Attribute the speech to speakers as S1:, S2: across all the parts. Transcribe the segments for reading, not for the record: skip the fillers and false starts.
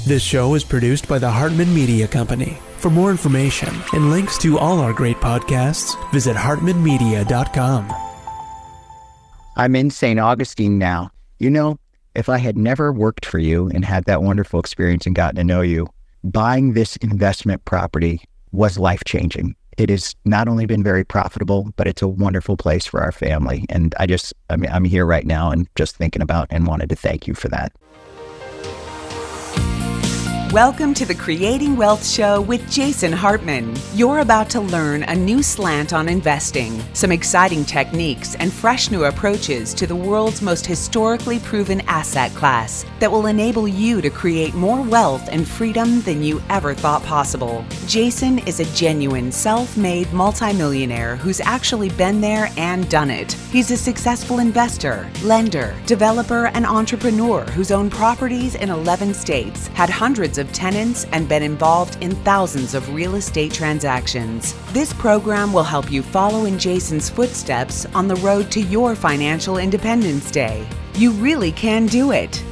S1: This show is produced by the Hartman Media Company. For more information and links to all our great podcasts, visit hartmanmedia.com.
S2: I'm in St. Augustine now. You know, if I had never worked for you and had that wonderful experience and gotten to know you, buying this investment property was life-changing. It has not only been very profitable, but it's a wonderful place for our family. And I'm here right now and just thinking about and wanted to thank you for that.
S3: Welcome to the Creating Wealth Show with Jason Hartman. You're about to learn a new slant on investing, some exciting techniques, and fresh new approaches to the world's most historically proven asset class that will enable you to create more wealth and freedom than you ever thought possible. Jason is a genuine self-made multimillionaire who's actually been there and done it. He's a successful investor, lender, developer, and entrepreneur who's owned properties in 11 states, had hundreds of tenants, and been involved in thousands of real estate transactions. This program will help you follow in Jason's footsteps on the road to your financial independence day. You really can do it.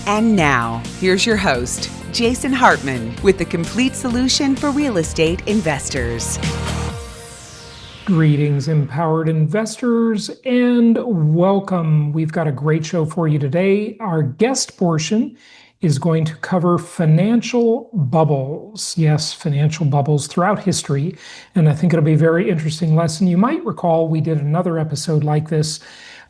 S3: And now, here's your host, Jason Hartman, with the complete solution for real estate investors.
S4: Greetings, empowered investors, and welcome. We've got a great show for you today. Our guest portion is going to cover financial bubbles. Yes, financial bubbles throughout history. And I think it'll be a very interesting lesson. You might recall we did another episode like this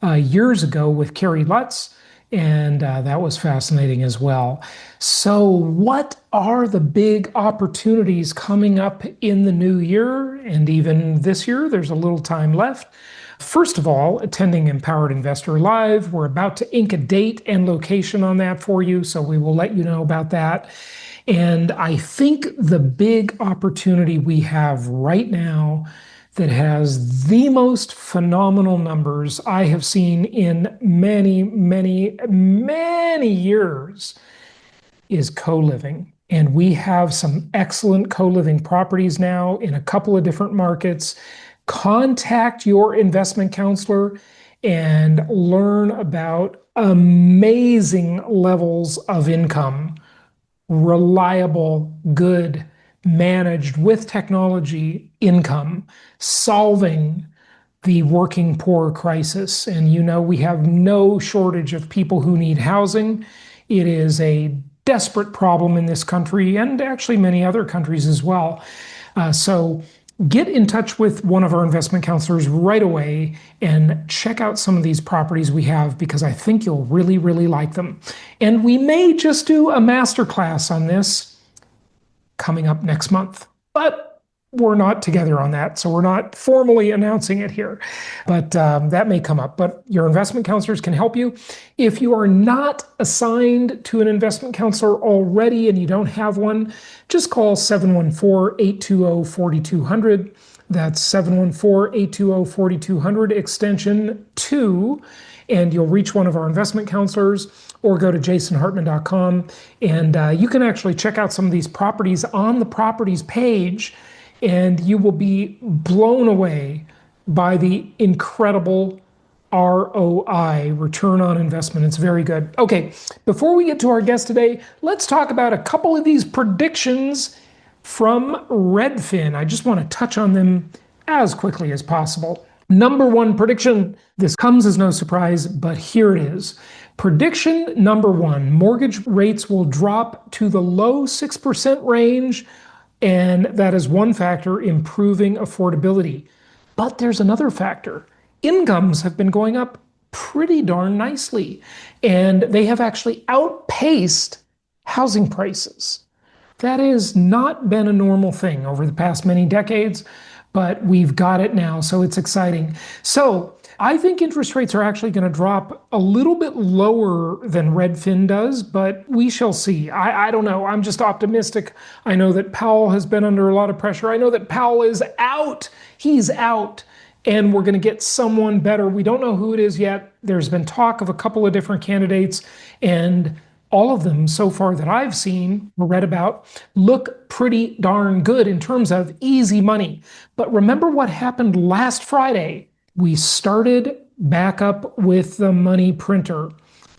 S4: years ago with Carrie Lutz, and that was fascinating as well. So what are the big opportunities coming up in the new year? And even this year, there's a little time left. First of all, attending Empowered Investor Live. We're about to ink a date and location on that for you, so we will let you know about that. And I think the big opportunity we have right now that has the most phenomenal numbers I have seen in many, many, many years is co-living. And we have some excellent co-living properties now in a couple of different markets. Contact your investment counselor and learn about amazing levels of income, reliable, good, managed with technology income, solving the working poor crisis. And you know, we have no shortage of people who need housing. It is a desperate problem in this country and actually many other countries as well. So get in touch with one of our investment counselors right away and check out some of these properties we have, because I think you'll really, really like them. And we may just do a masterclass on this coming up next month, but we're not together on that, so we're not formally announcing it here. But that may come up. But your investment counselors can help you. If you are not assigned to an investment counselor already and you don't have one, just call 714-820-4200. That's 714-820-4200, extension 2, and you'll reach one of our investment counselors, or go to jasonhartman.com, and you can actually check out some of these properties on the properties page, and you will be blown away by the incredible ROI, return on investment. It's very good. Okay, before we get to our guest today, let's talk about a couple of these predictions from Redfin. I just want to touch on them as quickly as possible. Number one prediction, this comes as no surprise, but here it is. Prediction number one, mortgage rates will drop to the low 6% range, and that is one factor improving affordability. But there's another factor. Incomes have been going up pretty darn nicely, and they have actually outpaced housing prices. That has not been a normal thing over the past many decades, but we've got it now, so it's exciting. So I think interest rates are actually going to drop a little bit lower than Redfin does, but we shall see. I don't know. I'm just optimistic. I know that Powell has been under a lot of pressure. I know that Powell is out. He's out. And we're going to get someone better. We don't know who it is yet. There's been talk of a couple of different candidates, and all of them so far that I've seen or read about look pretty darn good in terms of easy money. But remember what happened last Friday? We started back up with the money printer.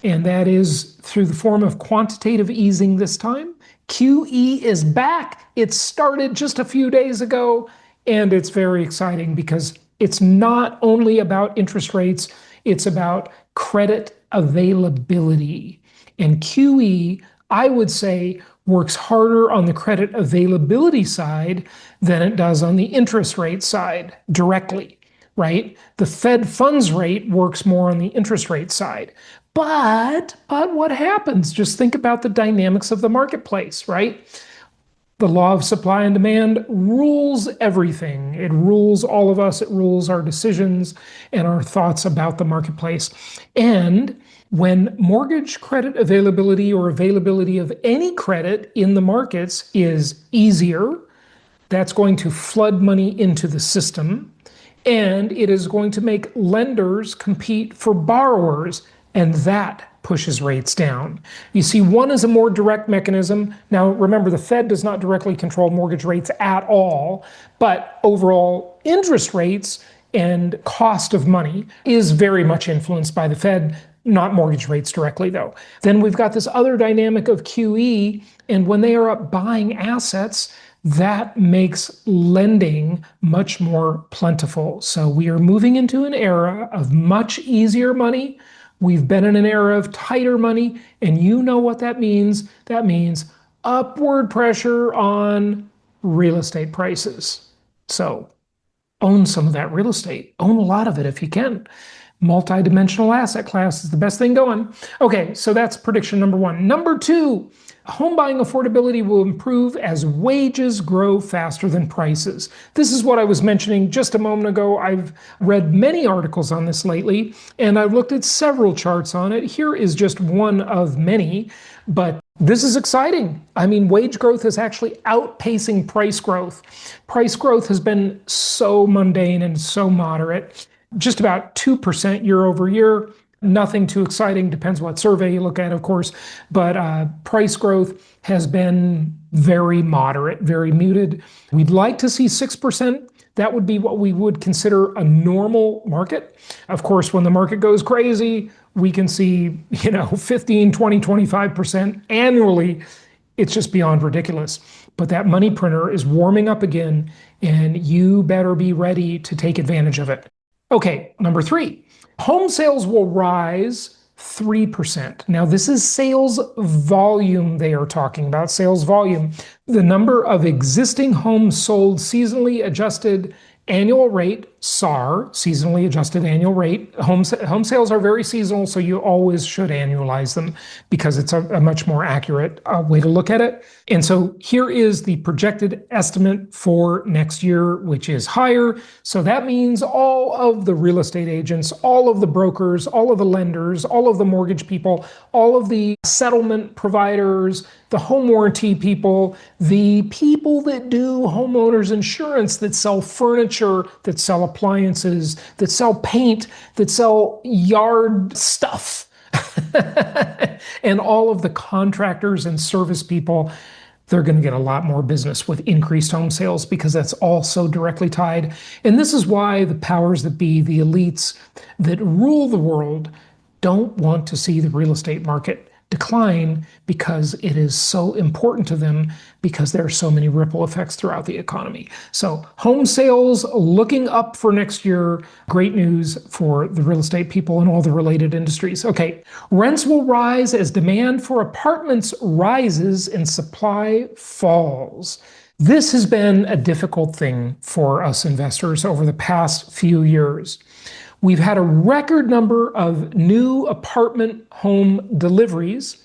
S4: and that is through the form of quantitative easing this time. QE is back. It started just a few days ago, and it's very exciting because it's not only about interest rates, it's about credit availability. And QE, I would say, works harder on the credit availability side than it does on the interest rate side directly, right? The Fed funds rate works more on the interest rate side. But what happens? Just think about the dynamics of the marketplace, right? The law of supply and demand rules everything. It rules all of us. It rules our decisions and our thoughts about the marketplace. And when mortgage credit availability or availability of any credit in the markets is easier, that's going to flood money into the system, and it is going to make lenders compete for borrowers, and that pushes rates down. You see, one is a more direct mechanism. Now, remember, the Fed does not directly control mortgage rates at all, but overall interest rates and cost of money is very much influenced by the Fed, not mortgage rates directly, though. Then we've got this other dynamic of QE, and when they are up buying assets, that makes lending much more plentiful. So we are moving into an era of much easier money. We've been in an era of tighter money, and you know what that means. That means upward pressure on real estate prices. So own some of that real estate. Own a lot of it if you can. Multi-dimensional asset class is the best thing going. Okay, so that's prediction number one. Number two, home buying affordability will improve as wages grow faster than prices. This is what I was mentioning just a moment ago. I've read many articles on this lately, and I've looked at several charts on it. Here is just one of many, but this is exciting. I mean, wage growth is actually outpacing price growth. Price growth has been so mundane and so moderate. Just about 2% year over year. Nothing too exciting, depends what survey you look at, of course, but price growth has been very moderate, very muted. We'd like to see 6%. That would be what we would consider a normal market. Of course, when the market goes crazy, we can see, 15, 20, 25% annually. It's just beyond ridiculous. But that money printer is warming up again, and you better be ready to take advantage of it. Okay, number three, home sales will rise 3%. Now, this is sales volume they are talking about, sales volume. The number of existing homes sold seasonally adjusted annual rate, SAR, seasonally adjusted annual rate. Home sales are very seasonal, so you always should annualize them because it's a much more accurate way to look at it. And so here is the projected estimate for next year, which is higher. So that means all of the real estate agents, all of the brokers, all of the lenders, all of the mortgage people, all of the settlement providers, the home warranty people, the people that do homeowners insurance, that sell furniture, that sell appliances, that sell paint, that sell yard stuff, and all of the contractors and service people, they're going to get a lot more business with increased home sales because that's all so directly tied. And this is why the powers that be, the elites that rule the world, don't want to see the real estate market decline because it is so important to them because there are so many ripple effects throughout the economy. So home sales looking up for next year. Great news for the real estate people and all the related industries. Okay, rents will rise as demand for apartments rises and supply falls. This has been a difficult thing for us investors over the past few years. We've had a record number of new apartment home deliveries.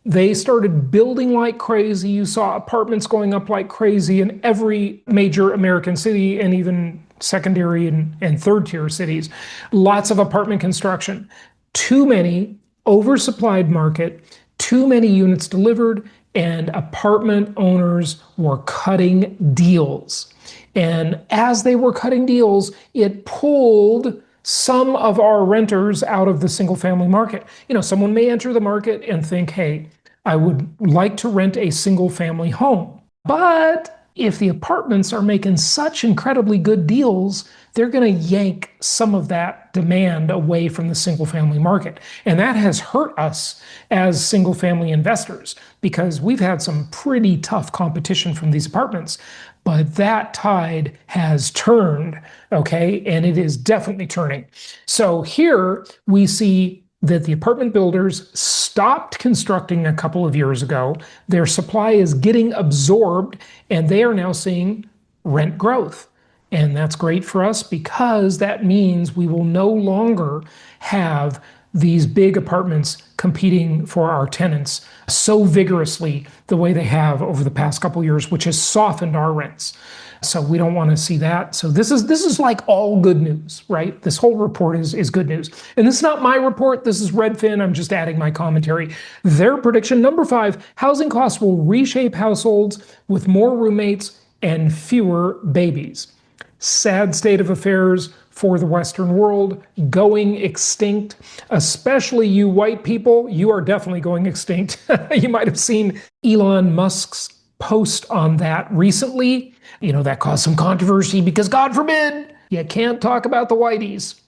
S4: They started building like crazy. You saw apartments going up like crazy in every major American city and even secondary and third tier cities. Lots of apartment construction. Too many, oversupplied market, too many units delivered, and apartment owners were cutting deals. And as they were cutting deals, it pulled some of our renters out of the single family market. Someone may enter the market and think, hey, I would like to rent a single family home, but if the apartments are making such incredibly good deals, they're going to yank some of that demand away from the single family market. And that has hurt us as single family investors because we've had some pretty tough competition from these apartments. But that tide has turned, okay? And it is definitely turning. So here we see that the apartment builders stopped constructing a couple of years ago. Their supply is getting absorbed, and they are now seeing rent growth. And that's great for us because that means we will no longer have these big apartments competing for our tenants so vigorously the way they have over the past couple of years, which has softened our rents. So we don't want to see that. So this is like all good news, right? This whole report is good news. And this is not my report. This is Redfin. I'm just adding my commentary. Their prediction, number 5, housing costs will reshape households with more roommates and fewer babies. Sad state of affairs for the Western world, going extinct, especially you white people. You are definitely going extinct. You might have seen Elon Musk's post on that recently. That caused some controversy because, God forbid, you can't talk about the whiteys.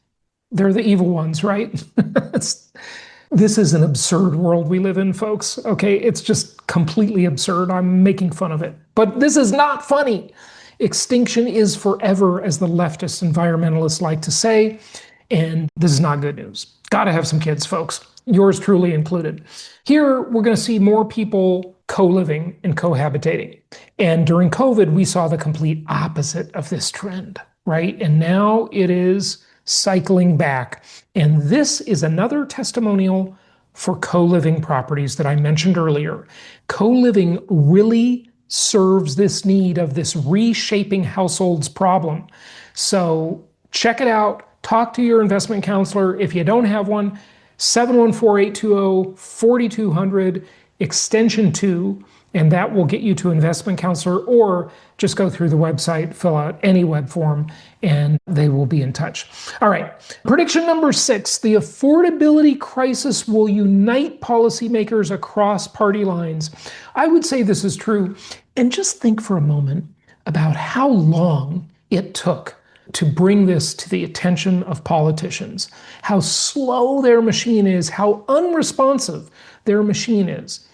S4: They're the evil ones, right? This is an absurd world we live in, folks. Okay, it's just completely absurd. I'm making fun of it. But this is not funny. Extinction is forever, as the leftist environmentalists like to say, and this is not good news. Gotta have some kids, folks. Yours truly included. Here, we're going to see more people co-living and cohabitating. And during COVID, we saw the complete opposite of this trend, right? And now it is cycling back. And this is another testimonial for co-living properties that I mentioned earlier. Co-living really serves this need of this reshaping households problem. So check it out. Talk to your investment counselor. If you don't have one, 714-820-4200, extension 2, and that will get you to investment counselor, or just go through the website, fill out any web form, and they will be in touch. All right, prediction number 6, the affordability crisis will unite policymakers across party lines. I would say this is true, and just think for a moment about how long it took to bring this to the attention of politicians, how slow their machine is, how unresponsive their machine is.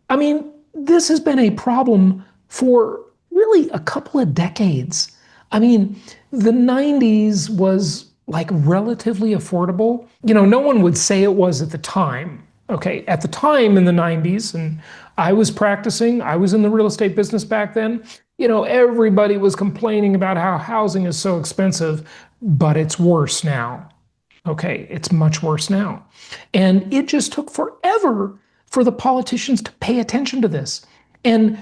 S4: I mean, this has been a problem for really a couple of decades. I mean, the 90s was like relatively affordable. No one would say it was at the time. Okay, at the time in the 90s, and I was practicing, I was in the real estate business back then, everybody was complaining about how housing is so expensive, but it's worse now. Okay, it's much worse now. And it just took forever for the politicians to pay attention to this. And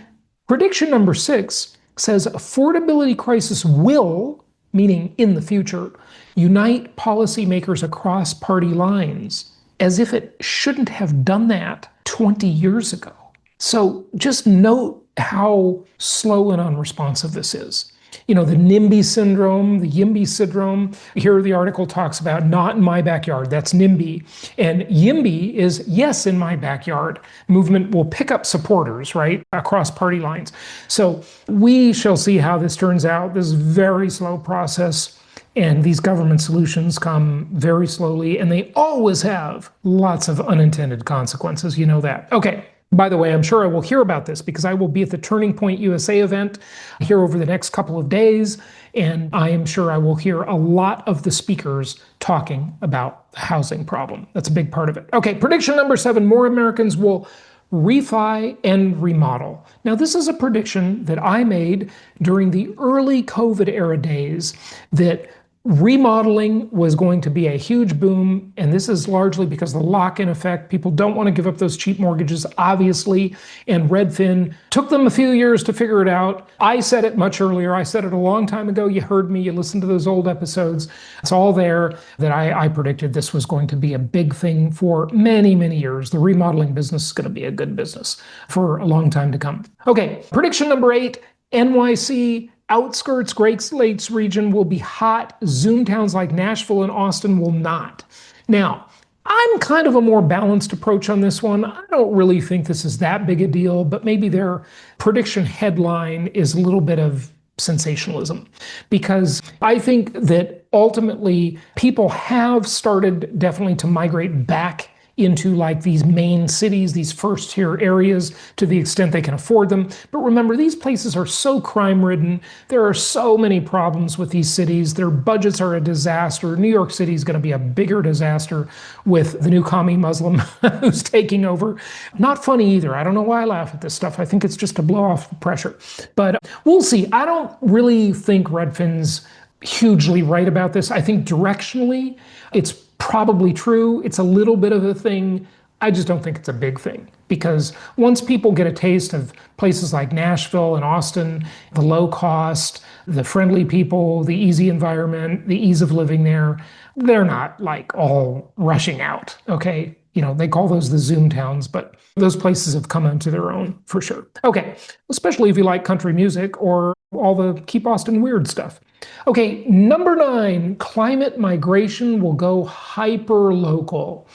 S4: prediction number 6 says affordability crisis will, meaning in the future, unite policymakers across party lines, as if it shouldn't have done that 20 years ago. So just note how slow and unresponsive this is. The NIMBY syndrome, the YIMBY syndrome. Here the article talks about not in my backyard. That's NIMBY. And YIMBY is yes in my backyard. Movement will pick up supporters, right, across party lines. So we shall see how this turns out. This is a very slow process. And these government solutions come very slowly, and they always have lots of unintended consequences. You know that. Okay. By the way, I'm sure I will hear about this because I will be at the Turning Point USA event here over the next couple of days, and I am sure I will hear a lot of the speakers talking about the housing problem. That's a big part of it. Okay, prediction number 7, more Americans will refi and remodel. Now, this is a prediction that I made during the early COVID era days that remodeling was going to be a huge boom, and this is largely because of the lock-in effect. People don't want to give up those cheap mortgages, obviously, and Redfin took them a few years to figure it out. I said it much earlier. I said it a long time ago. You heard me. You listened to those old episodes. It's all there that I predicted this was going to be a big thing for many, many years. The remodeling business is going to be a good business for a long time to come. Okay, prediction number 8, NYC outskirts Great Lakes region will be hot. Zoom towns like Nashville and Austin will not. Now, I'm kind of a more balanced approach on this one. I don't really think this is that big a deal, but maybe their prediction headline is a little bit of sensationalism, because I think that ultimately people have started definitely to migrate back into like these main cities, these first tier areas, to the extent they can afford them. But remember, these places are so crime ridden. There are so many problems with these cities. Their budgets are a disaster. New York City is going to be a bigger disaster with the new commie Muslim who's taking over. Not funny either. I don't know why I laugh at this stuff. I think it's just to blow off the pressure. But we'll see. I don't really think Redfin's hugely right about this. I think directionally it's probably true. It's a little bit of a thing. I just don't think it's a big thing, because once people get a taste of places like Nashville and Austin, the low cost, the friendly people, the easy environment, the ease of living there, they're not like all rushing out. Okay. They call those the Zoom towns, but those places have come into their own for sure. Okay. Especially if you like country music or all the Keep Austin Weird stuff. Okay, number 9, climate migration will go hyper local.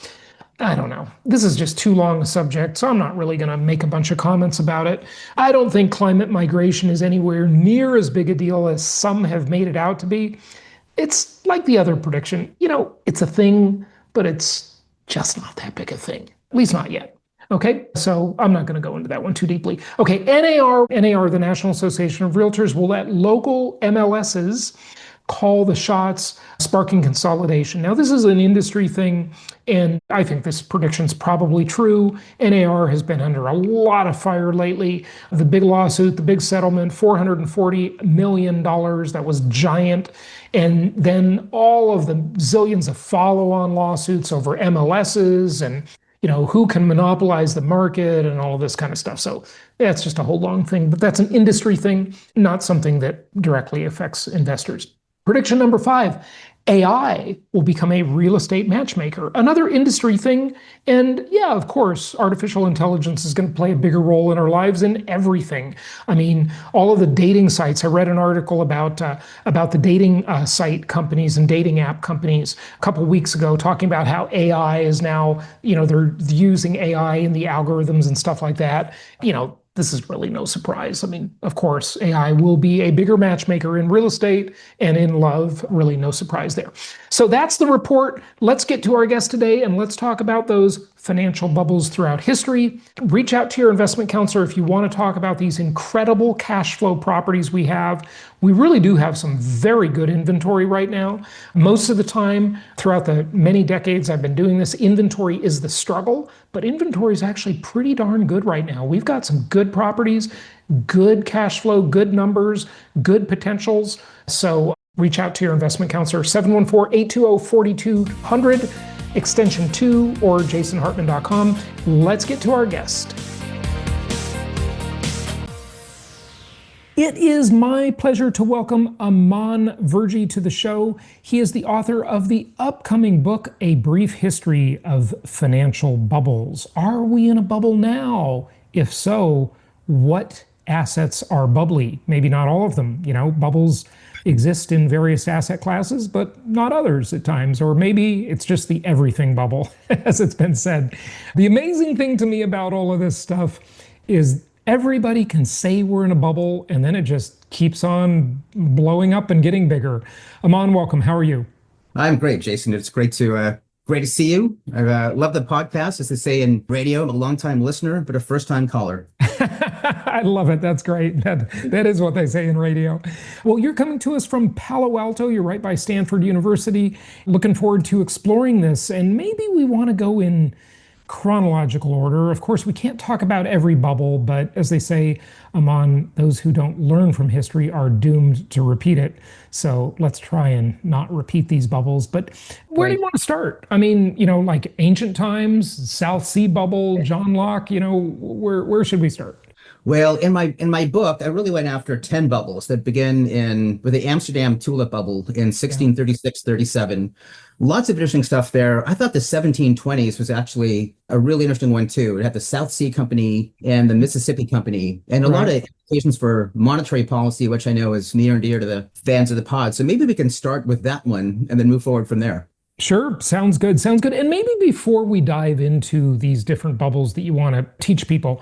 S4: I don't know. This is just too long a subject, so I'm not really going to make a bunch of comments about it. I don't think climate migration is anywhere near as big a deal as some have made it out to be. It's like the other prediction. It's a thing, but it's just not that big a thing, at least not yet. Okay, so I'm not going to go into that one too deeply. Okay, NAR, the National Association of Realtors, will let local MLSs call the shots, sparking consolidation. Now, this is an industry thing, and I think this prediction's probably true. NAR has been under a lot of fire lately. The big lawsuit, the big settlement, $440 million, that was giant. And then all of the zillions of follow-on lawsuits over MLSs and who can monopolize the market and all of this kind of stuff. So that's just a whole long thing, but that's an industry thing, not something that directly affects investors. Prediction number 5, AI will become a real estate matchmaker, another industry thing. And yeah, of course, artificial intelligence is going to play a bigger role in our lives in everything. I mean, all of the dating sites. I read an article about the dating site companies and dating app companies a couple weeks ago, talking about how AI is now, they're using AI in the algorithms and stuff like that. This is really no surprise. I mean, of course, AI will be a bigger matchmaker in real estate and in love. Really no surprise there. So that's the report. Let's get to our guest today and let's talk about those financial bubbles throughout history. Reach out to your investment counselor if you want to talk about these incredible cash flow properties we have. We really do have some very good inventory right now. Most of the time, throughout the many decades I've been doing this, inventory is the struggle, but inventory is actually pretty darn good right now. We've got some good properties, good cash flow, good numbers, good potentials. So reach out to your investment counselor, 714-820-4200. extension 2, or jasonhartman.com. Let's get to our guest. It is my pleasure to welcome Aman Verjee to the show. He is the author of the upcoming book, A Brief History of Financial Bubbles. Are we in a bubble now? If so, what assets are bubbly? Maybe not all of them. Bubbles exist in various asset classes, but not others at times. Or maybe it's just the everything bubble, as it's been said. The amazing thing to me about all of this stuff is everybody can say we're in a bubble, and then it just keeps on blowing up and getting bigger. Aman, welcome. How are you?
S5: I'm great, Jason. It's great to see you. I love the podcast. As they say in radio, I'm a longtime listener, but a first-time caller.
S4: I love it. That's great. That is what they say in radio. Well, you're coming to us from Palo Alto. You're right by Stanford University. Looking forward to exploring this. And maybe we want to go in chronological order. Of course, we can't talk about every bubble, but as they say, Aman, those who don't learn from history are doomed to repeat it. So let's try and not repeat these bubbles. But where do you want to start? I mean, like ancient times, South Sea bubble, John Locke, where should we start?
S5: Well, in my book, I really went after 10 bubbles that begin with the Amsterdam tulip bubble in 1636-37. Lots of interesting stuff there. I thought the 1720s was actually a really interesting one too. It had the South Sea Company and the Mississippi Company, and a lot of implications for monetary policy, which I know is near and dear to the fans of the pod. So maybe we can start with that one and then move forward from there.
S4: Sure, sounds good. Sounds good. And maybe before we dive into these different bubbles that you want to teach people,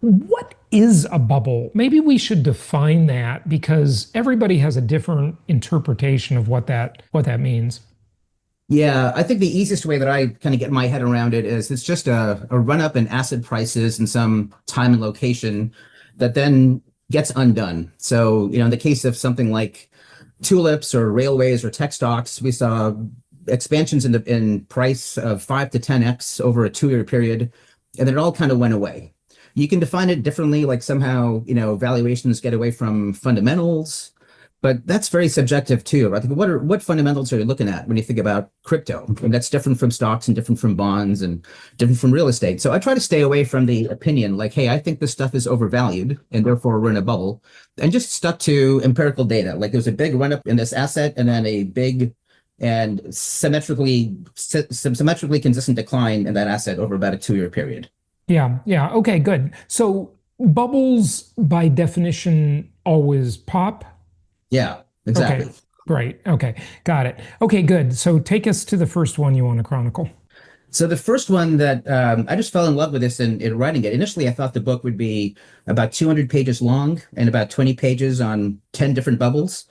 S4: what is a bubble? Maybe we should define that because everybody has a different interpretation of what that means.
S5: Yeah, I think the easiest way that I kind of get my head around it is it's just a run up in asset prices in some time and location that then gets undone. So, in the case of something like tulips or railways or tech stocks, we saw expansions in price of 5 to 10x over a 2-year period, and then it all kind of went away. You can define it differently, like somehow, valuations get away from fundamentals, but that's very subjective too, right? What fundamentals are you looking at when you think about crypto? And that's different from stocks and different from bonds and different from real estate. So I try to stay away from the opinion like, hey, I think this stuff is overvalued and therefore we're in a bubble, and just stuck to empirical data. Like there's a big run up in this asset and then a big and symmetrically consistent decline in that asset over about a 2-year period.
S4: Yeah, yeah. Okay, good. So bubbles by definition always pop.
S5: Yeah, exactly.
S4: Okay, great. Okay, got it. Okay, good. So take us to the first one you want to chronicle.
S5: So the first one that I just fell in love with this in writing it. Initially, I thought the book would be about 200 pages long and about 20 pages on 10 different bubbles.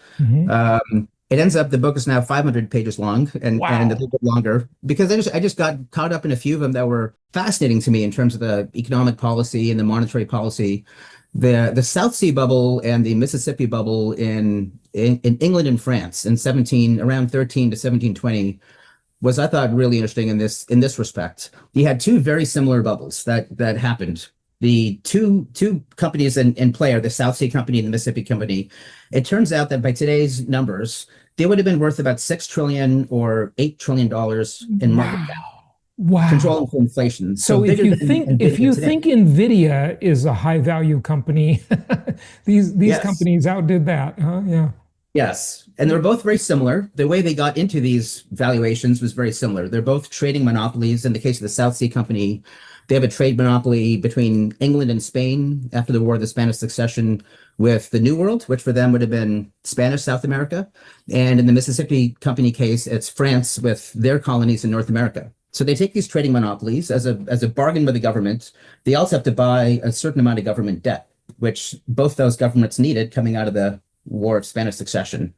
S5: It ends up the book is now 500 pages long and a little bit longer because I just got caught up in a few of them that were fascinating to me in terms of the economic policy and the monetary policy. The South Sea bubble and the Mississippi bubble in England and France in around 13 to 1720 was, I thought, really interesting in this respect. You had two very similar bubbles that happened. The two companies in play are the South Sea Company and the Mississippi Company. It turns out that by today's numbers, they would have been worth about $6 trillion or $8 trillion in market cap.
S4: Wow.
S5: Controlling for inflation.
S4: So if you think Nvidia is a high value company, these yes. companies outdid that, huh? Yeah.
S5: Yes. And they're both very similar. The way they got into these valuations was very similar. They're both trading monopolies. In the case of the South Sea Company, they have a trade monopoly between England and Spain after the War of the Spanish Succession with the New World, which for them would have been Spanish South America. And in the Mississippi Company case, it's France with their colonies in North America. So they take these trading monopolies as a bargain with the government. They also have to buy a certain amount of government debt, which both those governments needed coming out of the War of Spanish Succession.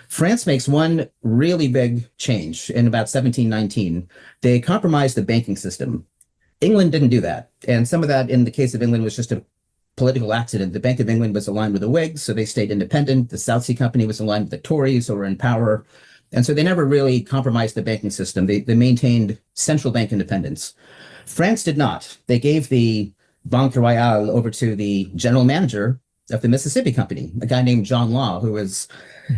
S5: France makes one really big change in about 1719. They compromised the banking system. England didn't do that. And some of that, in the case of England, was just a political accident. The Bank of England was aligned with the Whigs, so they stayed independent. The South Sea Company was aligned with the Tories, who were in power. And so they never really compromised the banking system. They maintained central bank independence. France did not. They gave the Banque Royale over to the general manager of the Mississippi Company, a guy named John Law, who was,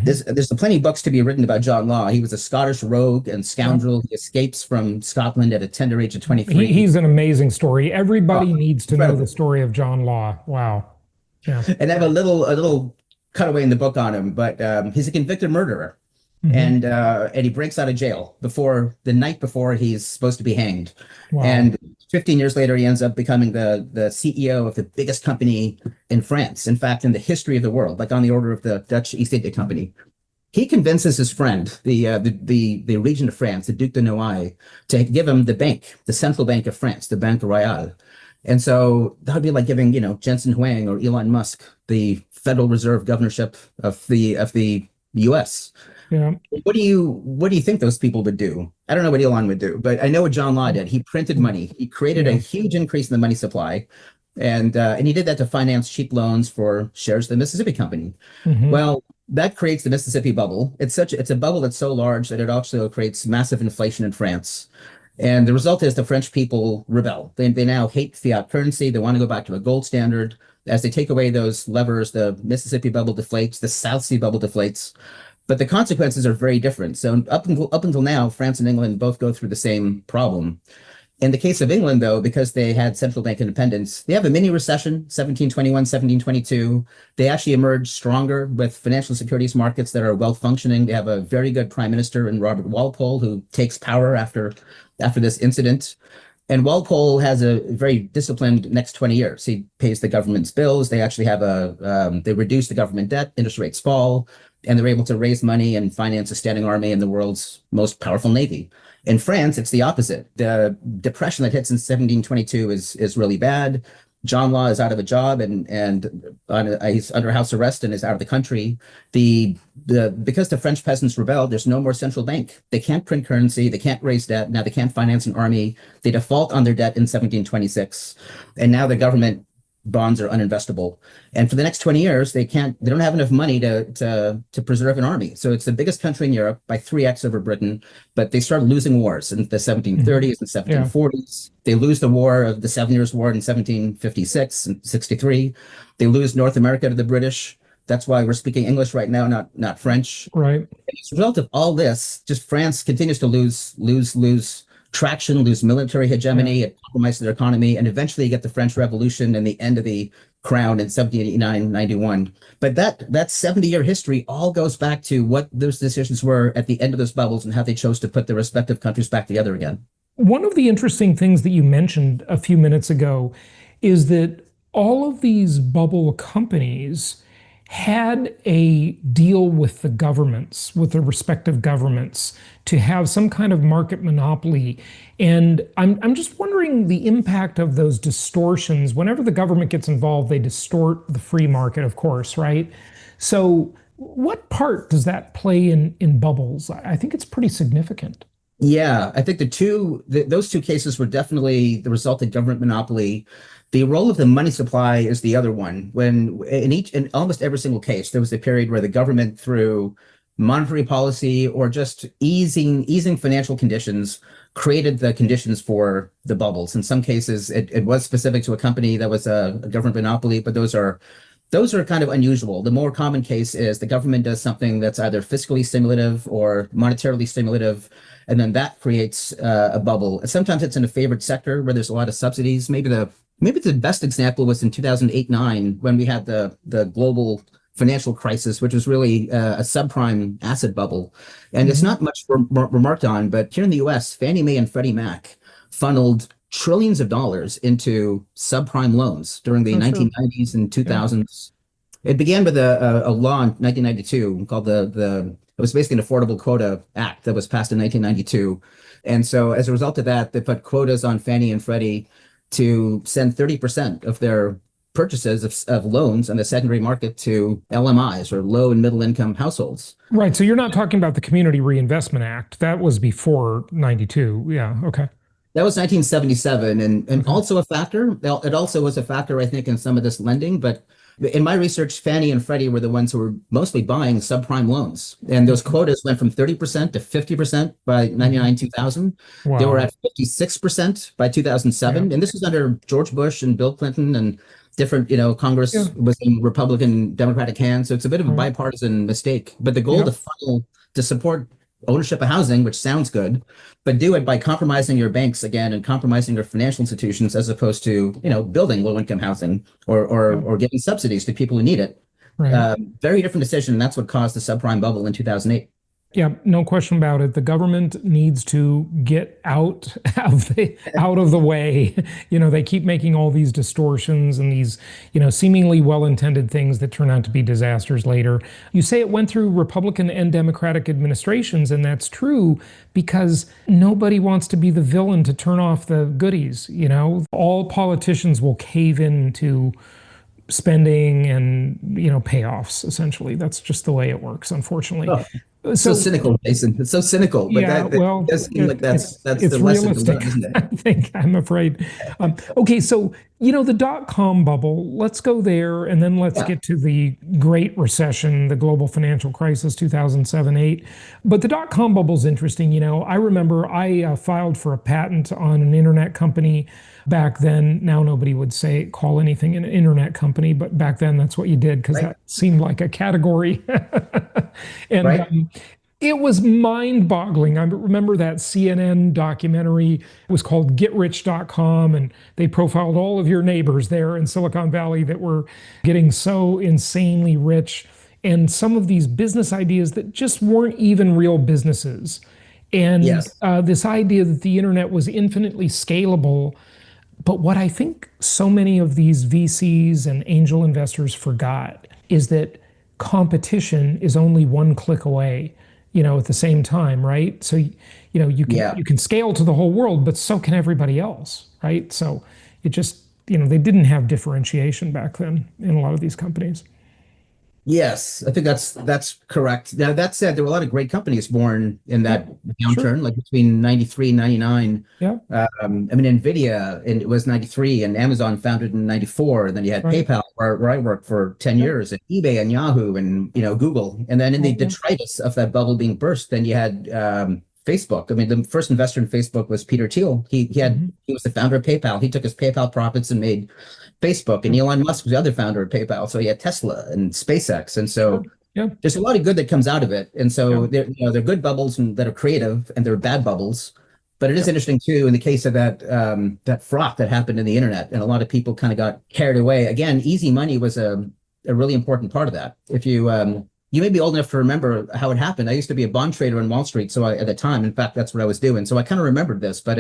S5: there's plenty of books to be written about John Law. He was a Scottish rogue and scoundrel. He escapes from Scotland at a tender age of 23.
S4: He's an amazing story. Everybody needs to know the story of John Law. Wow. Yeah.
S5: And I have a little cutaway in the book on him, but he's a convicted murderer. And he breaks out of jail the night before he's supposed to be hanged. Wow. And 15 years later, he ends up becoming the CEO of the biggest company in France. In fact, in the history of the world, like on the order of the Dutch East India Company. He convinces his friend, the regent of France, the Duc de Noailles, to give him the bank, the central bank of France, the Banque Royale. And so that would be like giving, Jensen Huang or Elon Musk the Federal Reserve governorship of the U.S.
S4: Yeah.
S5: What do you think those people would do? I don't know what Elon would do, but I know what John Law did. He printed money. He created a huge increase in the money supply, and he did that to finance cheap loans for shares of the Mississippi Company. Well, that creates the Mississippi bubble. It's a bubble that's so large that it also creates massive inflation in France. And the result is the French people rebel. They now hate fiat currency. They want to go back to a gold standard. As they take away those levers, the Mississippi bubble deflates, the South Sea bubble deflates. But the consequences are very different. So up until now, France and England both go through the same problem. In the case of England, though, because they had central bank independence, they have a mini recession, 1721, 1722. They actually emerge stronger with financial securities markets that are well functioning. They have a very good prime minister in Robert Walpole, who takes power after this incident. And Walpole has a very disciplined next 20 years. He pays the government's bills. They actually have they reduce the government debt, interest rates fall, and they're able to raise money and finance a standing army and the world's most powerful navy. In France, it's the opposite. The depression that hits in 1722 is really bad. John Law is out of a job and he's under house arrest and is out of the country. Because the French peasants rebelled, there's no more central bank. They can't print currency. They can't raise debt. Now they can't finance an army. They default on their debt in 1726, and now the government bonds are uninvestable. And for the next 20 years, they don't have enough money to preserve an army. So it's the biggest country in Europe by 3x over Britain, but they start losing wars in the 1730s and 1740s. They lose the war of the 7 Years' War in 1756 and 63. They lose North America to the British. That's why we're speaking English right now, not French.
S4: Right.
S5: And as a result of all this, just France continues to lose traction, lose military hegemony, it compromises their economy, and eventually you get the French Revolution and the end of the crown in 1789-91. But that 70-year history all goes back to what those decisions were at the end of those bubbles and how they chose to put their respective countries back together again.
S4: One of the interesting things that you mentioned a few minutes ago is that all of these bubble companies had a deal with the governments, with the respective governments, to have some kind of market monopoly. And I'm just wondering the impact of those distortions. Whenever the government gets involved, they distort the free market, of course, right? So what part does that play in bubbles? I think it's pretty significant.
S5: Yeah, I think those two cases were definitely the result of government monopoly. The role of the money supply is the other one. When in almost every single case, there was a period where the government, through monetary policy or just easing financial conditions, created the conditions for the bubbles. In some cases, it was specific to a company that was a government monopoly, but those are kind of unusual. The more common case is the government does something that's either fiscally stimulative or monetarily stimulative, and then that creates a bubble. And sometimes it's in a favored sector where there's a lot of subsidies. Maybe the best example was in 2008-9 when we had the global financial crisis, which was really a subprime asset bubble. And it's not much remarked on, but here in the US, Fannie Mae and Freddie Mac funneled trillions of dollars into subprime loans during the 1990s and 2000s. Yeah. It began with a law in 1992 called it was basically an Affordable Quota Act that was passed in 1992. And so as a result of that, they put quotas on Fannie and Freddie to send 30% of their purchases of loans on the secondary market to LMIs, or low and middle income households.
S4: Right. So you're not talking about the Community Reinvestment Act. That was before 92. Yeah. Okay.
S5: That was 1977, and also a factor. It also was a factor, I think, in some of this lending. But in my research, Fannie and Freddie were the ones who were mostly buying subprime loans. And those quotas went from 30% to 50% by 99-2000. Wow. They were at 56% by 2007. Yeah. And this was under George Bush and Bill Clinton, and different, Congress was in Republican, Democratic hands. So it's a bit of a bipartisan mistake. But the goal to support ownership of housing, which sounds good, but do it by compromising your banks again and compromising your financial institutions, as opposed to, building low income housing or giving subsidies to people who need it. Right. Very different decision. And that's what caused the subprime bubble in 2008.
S4: Yeah, no question about it. The government needs to get out of the way. They keep making all these distortions and these, seemingly well-intended things that turn out to be disasters later. You say it went through Republican and Democratic administrations, and that's true because nobody wants to be the villain to turn off the goodies. All politicians will cave into spending and, payoffs, essentially. That's just the way it works, unfortunately.
S5: Oh. So cynical, Jason. It's so cynical. But
S4: yeah,
S5: that does seem like that's the
S4: realistic,
S5: lesson, isn't it?
S4: I'm afraid. Okay, so the dot-com bubble. Let's go there, and then let's get to the Great Recession, the global financial crisis, 2007-8. But the dot-com bubble is interesting. I remember I filed for a patent on an internet company back then. Now nobody would call anything an internet company, but back then that's what you did, because that seemed like a category. And it was mind-boggling. I remember that CNN documentary. It was called GetRich.com, and they profiled all of your neighbors there in Silicon Valley that were getting so insanely rich, and some of these business ideas that just weren't even real businesses. And this idea that the internet was infinitely scalable. But what I think so many of these VCs and angel investors forgot is that competition is only one click away. at the same time, right? So,
S5: Yeah.
S4: you can scale to the whole world, but so can everybody else, right? So it just, they didn't have differentiation back then in a lot of these companies.
S5: Yes, I think that's correct. Now, that said, there were a lot of great companies born in
S4: Yeah,
S5: that
S4: sure.
S5: downturn, like between 93 and 99.
S4: Yeah,
S5: I mean, NVIDIA, and it was 93, and Amazon founded in 94. And then you had
S4: right.
S5: PayPal, where I worked for 10
S4: Yeah,
S5: years, and eBay and Yahoo and, Google. And then in the
S4: oh, yeah.
S5: detritus of that bubble being burst, then you had Facebook. I mean, the first investor in Facebook was Peter Thiel. He was the founder of PayPal. He took his PayPal profits and made Facebook, and Elon Musk was the other founder of PayPal. So he had Tesla and SpaceX. And
S4: Yeah,
S5: so
S4: yeah,
S5: there's a lot of good that comes out of it. And
S4: yeah,
S5: so they're good bubbles and that are creative, and they're bad bubbles. But it is
S4: yeah,
S5: interesting too in the case of that froth that happened in the internet, and a lot of people kind of got carried away. Again, easy money was a really important part of that. If you may be old enough to remember how it happened. I used to be a bond trader on Wall Street, so at the time, in fact, that's what I was doing. So I kind of remembered this. But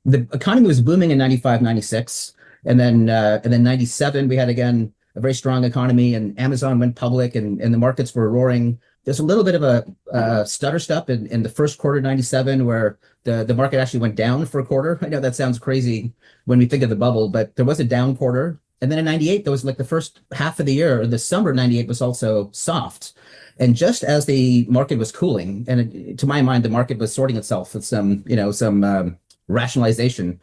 S5: the economy was booming in 95, 96. And then 97, we had again a very strong economy, and Amazon went public, and the markets were roaring. There's a little bit of a stutter step in the first quarter of 97 where the market actually went down for a quarter. I know that sounds crazy when we think of the bubble, but there was a down quarter. And then in 98, there was like the first half of the year, the summer of 98 was also soft. And just as the market was cooling, and to my mind, the market was sorting itself with some rationalization,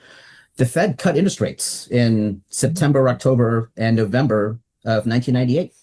S5: the Fed cut interest rates in September, October, and November of 1998.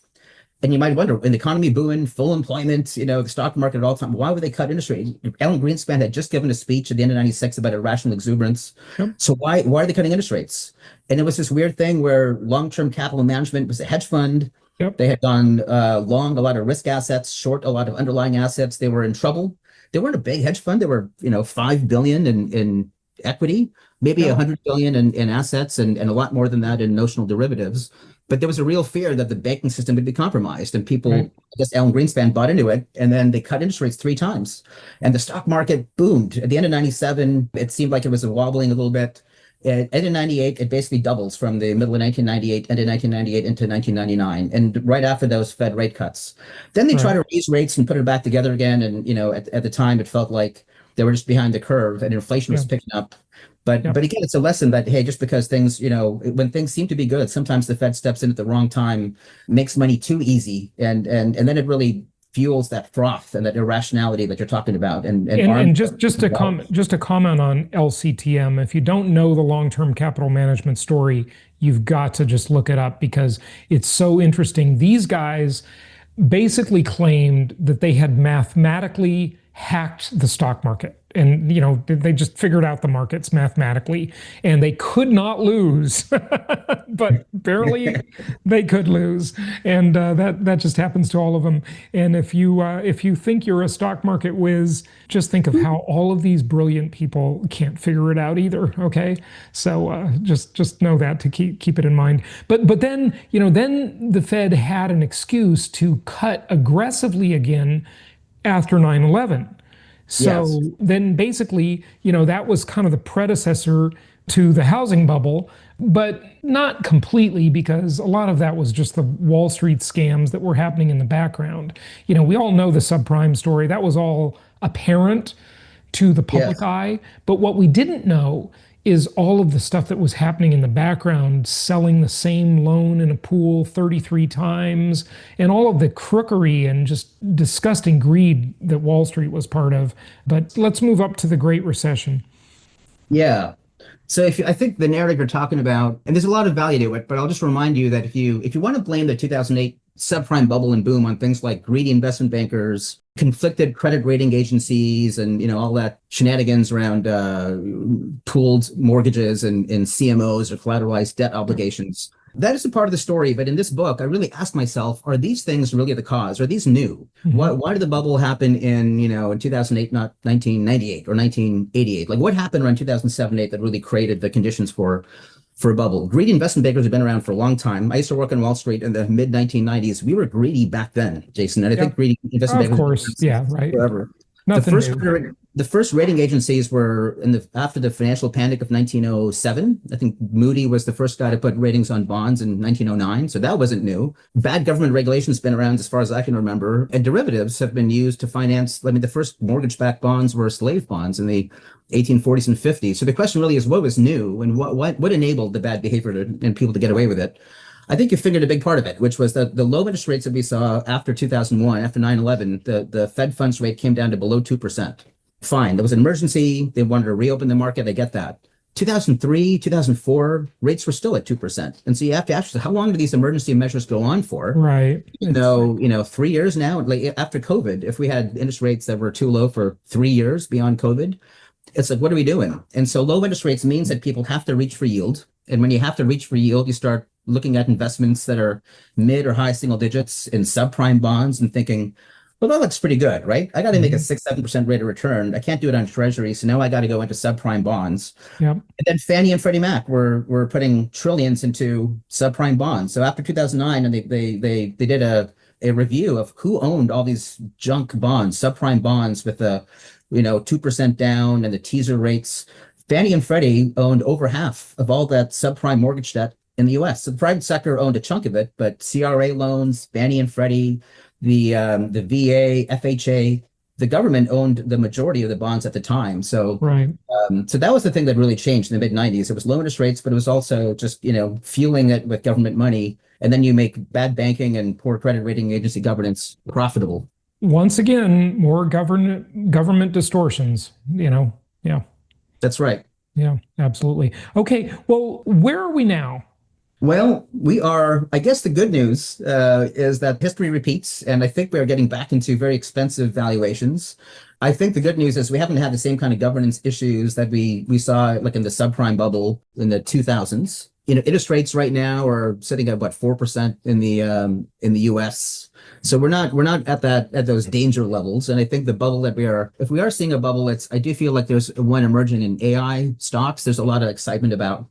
S5: And you might wonder, in the economy booming, full employment, the stock market at all time, why would they cut interest rates? Alan Greenspan had just given a speech at the end of 96 about irrational exuberance.
S4: yep,
S5: So why are they cutting interest rates? And it was this weird thing where long-term capital management was a hedge fund.
S4: yep,
S5: They had gone long a lot of risk assets, short a lot of underlying assets. They were in trouble. They weren't a big hedge fund. They were, 5 billion in equity, maybe
S4: yeah,
S5: 100 billion in assets, and a lot more than that in notional derivatives. But there was a real fear that the banking system would be compromised, and people,
S4: right,
S5: I guess Alan Greenspan bought into it, and then they cut interest rates 3 times, and the stock market boomed. At the end of 97, it seemed like it was wobbling a little bit. At end of 98, it basically doubles from the middle of 1998, end of 1998 into 1999, and right after those Fed rate cuts. Then they try
S4: right,
S5: to raise rates and put it back together again, and at the time, it felt like they were just behind the curve, and inflation was
S4: yeah,
S5: picking up. But
S4: yeah.
S5: again, it's a lesson that, hey, just because things, when things seem to be good, sometimes the Fed steps in at the wrong time, makes money too easy, and then it really fuels that froth and that irrationality that you're talking about.
S4: And just to comment on LCTM, if you don't know the long-term capital management story, you've got to just look it up because it's so interesting. These guys basically claimed that they had mathematically hacked the stock market. And, they just figured out the markets mathematically and they could not lose, but barely they could lose. And that just happens to all of them. And if you think you're a stock market whiz, just think of how all of these brilliant people can't figure it out either. Okay. So just know that to keep it in mind. But then, then the Fed had an excuse to cut aggressively again after 9/11. So
S5: Yes.
S4: then basically, that was kind of the predecessor to the housing bubble, but not completely because a lot of that was just the Wall Street scams that were happening in the background. We all know the subprime story. That was all apparent to the public
S5: Yes.
S4: eye. But what we didn't know is all of the stuff that was happening in the background, selling the same loan in a pool 33 times, and all of the crookery and just disgusting greed that Wall Street was part of. But let's move up to the Great Recession.
S5: Yeah. So I think the narrative you're talking about, and there's a lot of value to it, but I'll just remind you that if you want to blame the 2008 subprime bubble and boom on things like greedy investment bankers, conflicted credit rating agencies, and all that shenanigans around pooled mortgages and CMOs or collateralized debt obligations, that is a part of the story. But in this book, I really asked myself, are these things really the cause? Are these new? Why did the bubble happen in 2008, not 1998 or 1988? Like what happened around 2007, 8 that really created the conditions for a bubble? Greedy investment bankers have been around for a long time. I used to work on Wall Street in the mid 1990s. We were greedy back then, Jason, and I think greedy investment
S4: Of
S5: bankers
S4: course. Yeah, right.
S5: forever. The
S4: Nothing
S5: first
S4: new.
S5: the first rating agencies were after the financial panic of 1907. I think Moody was the first guy to put ratings on bonds in 1909, so that wasn't new. Bad government regulation's been around as far as I can remember, and derivatives have been used to finance. I mean, the first mortgage-backed bonds were slave bonds in the 1840s and 50s. So the question really is, what was new, and what enabled the bad behavior and people to get away with it? I think you figured a big part of it, which was the low interest rates that we saw after 2001, after 9/11. The Fed funds rate came down to below 2%. Fine. There was an emergency. They wanted to reopen the market. I get that. 2003, 2004, rates were still at 2%. And so you have to ask yourself, how long do these emergency measures go on for?
S4: Right.
S5: So, 3 years now, like after COVID, if we had interest rates that were too low for 3 years beyond COVID, it's like, what are we doing? And so low interest rates means that people have to reach for yield. And when you have to reach for yield, you start looking at investments that are mid or high single digits in subprime bonds and thinking, well, that looks pretty good, right? I got to make a 6-7% rate of return. I can't do it on treasury. So now I got to go into subprime bonds.
S4: Yep.
S5: And then Fannie and Freddie Mac were putting trillions into subprime bonds. So after 2009, and they did a review of who owned all these junk bonds, subprime bonds with the 2% down and the teaser rates. Fannie and Freddie owned over half of all that subprime mortgage debt in the US. So the private sector owned a chunk of it, but CRA loans, Fannie and Freddie, the VA, FHA, the government owned the majority of the bonds at the time. So
S4: Right.
S5: so that was the thing that really changed in the mid 90s. It was low interest rates, but it was also just, fueling it with government money. And then you make bad banking and poor credit rating agency governance profitable.
S4: Once again, more government distortions, Yeah.
S5: That's right.
S4: Yeah, absolutely. Okay. Well, where are we now?
S5: Well, we are, I guess the good news is that history repeats, and I think we are getting back into very expensive valuations. I think the good news is we haven't had the same kind of governance issues that we saw like in the subprime bubble in the 2000s. Interest rates right now are sitting at 4% in the US. So we're not at those danger levels. And I think the bubble if we are seeing a bubble, I do feel like there's one emerging in AI stocks. There's a lot of excitement about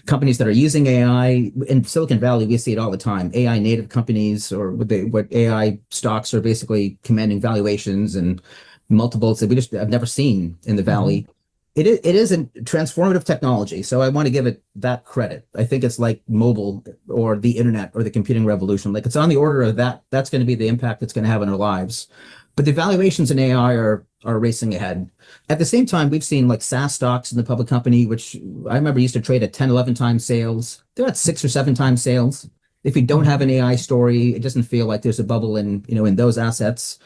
S5: companies that are using AI. In Silicon Valley, we see it all the time. AI native companies, or what AI stocks are basically commanding valuations and multiples that we just have never seen in the Valley. It is a transformative technology, so I want to give it that credit. I think it's like mobile or the internet or the computing revolution. Like, it's on the order of that. That's going to be the impact it's going to have on our lives. But the valuations in AI are racing ahead. At the same time, we've seen like SaaS stocks in the public company, which I remember used to trade at 10, 11 times sales. They're at 6 or 7 times sales. If you don't have an AI story, it doesn't feel like there's a bubble in those assets.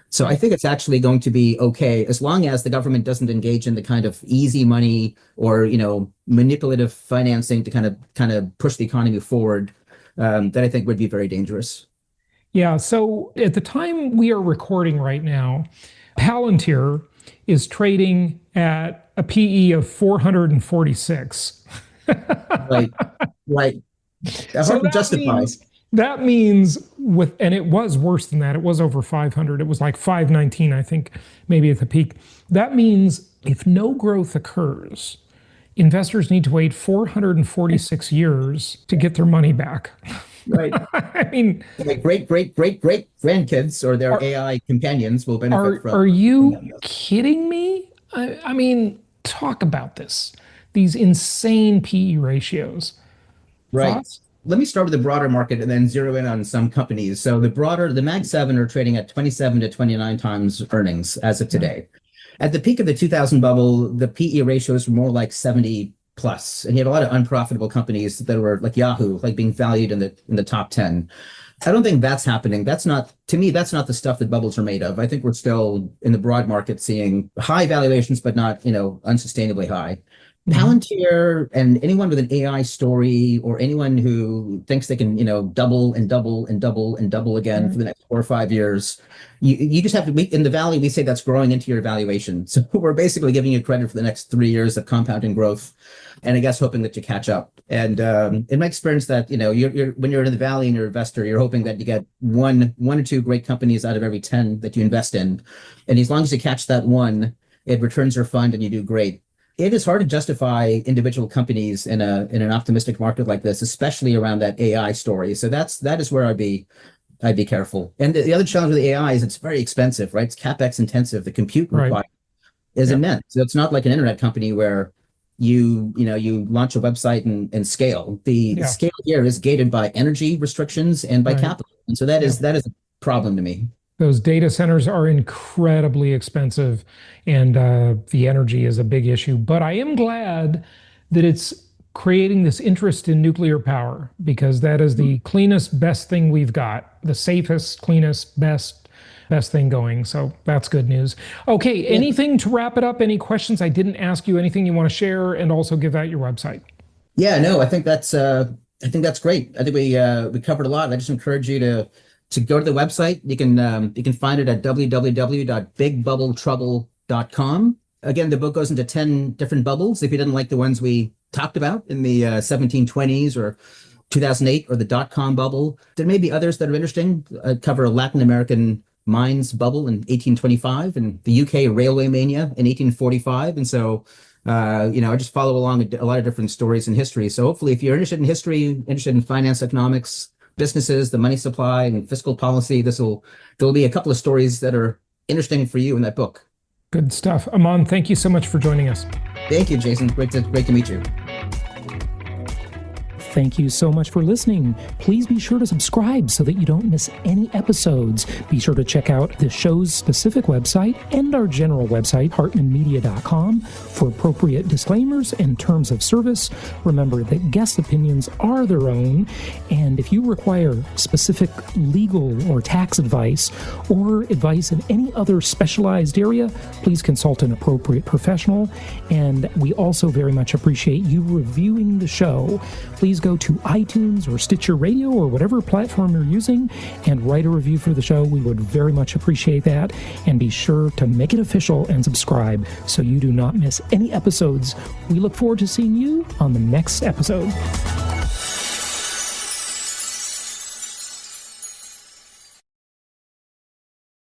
S5: So I think it's actually going to be okay as long as the government doesn't engage in the kind of easy money or manipulative financing to kind of push the economy forward. That I think would be very dangerous.
S4: Yeah. So at the time we are recording right now, Palantir is trading at a PE of 446.
S5: Right. That's hard to justify.
S4: That means and it was worse than that. It was over 500. It was like 519, I think, maybe at the peak. That means if no growth occurs, investors need to wait 446 years to get their money back.
S5: Right.
S4: I mean,
S5: like great grandkids or their AI companions will benefit from.
S4: Are you kidding me? I mean, talk about this. These insane PE ratios.
S5: Right.
S4: Thoughts?
S5: Let me start with the broader market and then zero in on some companies. So the Mag 7 are trading at 27 to 29 times earnings as of today. At the peak of the 2000 bubble, the PE ratios were more like 70 plus, and you had a lot of unprofitable companies that were like Yahoo, like being valued in the top 10. I don't think that's happening. To me, that's not the stuff that bubbles are made of. I think we're still in the broad market seeing high valuations, but not, unsustainably high. Palantir and anyone with an AI story or anyone who thinks they can, double and double and double and double again for the next 4 or 5 years, you just have to, in the Valley, we say that's growing into your valuation. So we're basically giving you credit for the next 3 years of compounding growth, and I guess hoping that you catch up. And in my experience, that you're when you're in the Valley and you're an investor, you're hoping that you get one or two great companies out of every 10 that you invest in, and as long as you catch that one, it returns your fund and you do great. It is hard to justify individual companies in an optimistic market like this, especially around that AI story. So that is where I'd be I'd be careful. And the other challenge with the AI is it's very expensive, right? It's CapEx intensive. The compute required is immense. So it's not like an internet company where you launch a website and scale. The scale here is gated by energy restrictions and by capital. And so that is a problem to me.
S4: Those data centers are incredibly expensive, and the energy is a big issue. But I am glad that it's creating this interest in nuclear power, because that is the cleanest, best thing we've got. The safest, cleanest, best thing going. So that's good news. Okay, anything to wrap it up? Any questions I didn't ask you? Anything you want to share, and also give out your website?
S5: Yeah, no, I think that's great. I think we covered a lot. I just encourage you to go to the website. You can find it at www.bigbubbletrouble.com. Again, the book goes into 10 different bubbles. If you didn't like the ones we talked about in the 1720s or 2008 or the dot-com bubble, there may be others that are interesting. I cover a Latin American mines bubble in 1825 and the UK railway mania in 1845. And so, I just follow along a lot of different stories in history. So hopefully if you're interested in history, interested in finance, economics, businesses, the money supply and fiscal policy, there'll be a couple of stories that are interesting for you in that book.
S4: Good stuff. Aman, thank you so much for joining us.
S5: Thank you, Jason. Great to meet you.
S6: Thank you so much for listening. Please be sure to subscribe so that you don't miss any episodes. Be sure to check out the show's specific website and our general website, hartmanmedia.com, for appropriate disclaimers and terms of service. Remember that guest opinions are their own, and if you require specific legal or tax advice or advice in any other specialized area, please consult an appropriate professional. And we also very much appreciate you reviewing the show. Please go to iTunes or Stitcher Radio or whatever platform you're using and write a review for the show. We would very much appreciate that. And be sure to make it official and subscribe so you do not miss any episodes. We look forward to seeing you on the next episode.